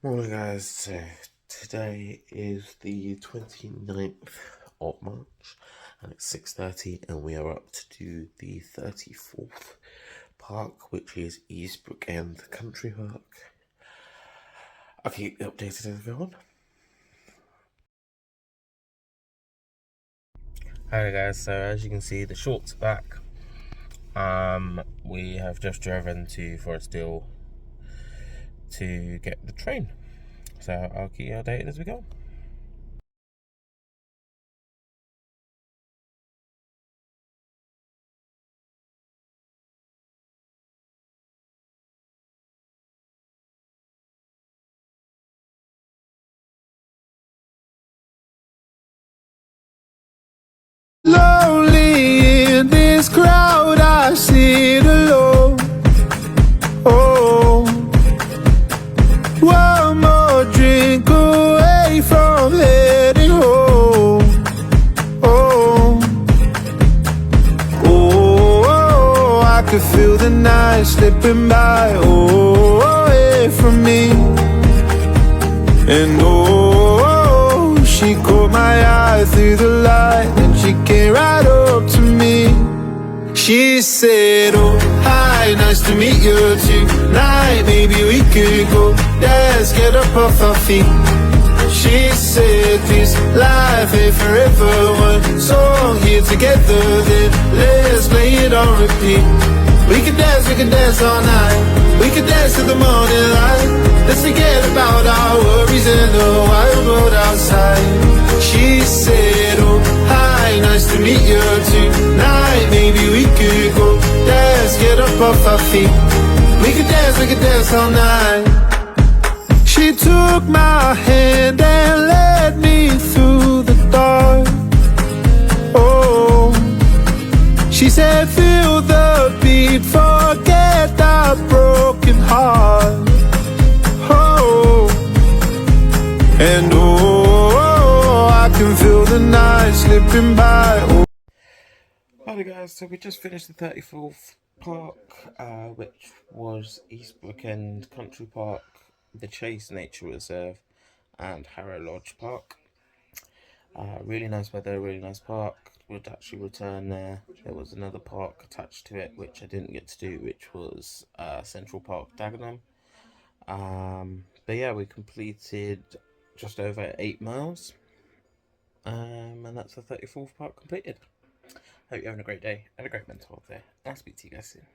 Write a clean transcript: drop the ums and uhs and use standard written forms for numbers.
Morning guys, so today is the 29th of March and it's 6:30 and we are up to do the 34th park, which is Eastbrookend Country Park. I'll keep you updated as we go on. Hi guys, so as you can see the shorts are back. We have just driven to Forestdale to get the train, so I'll keep you updated as we go. Lonely in this crowd, I sit alone. Oh, one more drink away from heading home. Oh, oh, I could feel the night slipping by. Oh, away from me. And oh, she caught my eye through the light, and she came right up to me. She said, oh, hi, nice to meet you tonight. Maybe we could go dance, get up off our feet. She said, this life ain't forever. One song here together, then let's play it on repeat. We can dance all night. We can dance till the morning light. Let's forget about our worries in the wild world outside. She said, oh, hi, nice to meet you tonight. Maybe we could go dance, get up off our feet. We can dance all night. She took my hand and led me through the dark. Oh, she said, feel the beat, forget that broken heart. Oh, and oh, I can feel the night slipping by. Oh. Hi guys, so we just finished the 34th park, which was Eastbrookend Country Park, the Chase Nature Reserve, and Harrow Lodge Park. Really nice weather, really nice park. Would actually return there. There was another park attached to it, which I didn't get to do, which was Central Park, Dagenham. But yeah, we completed just over 8 miles, and that's the 34th park completed. Hope you're having a great day and a great mental health day. I'll speak to you guys soon.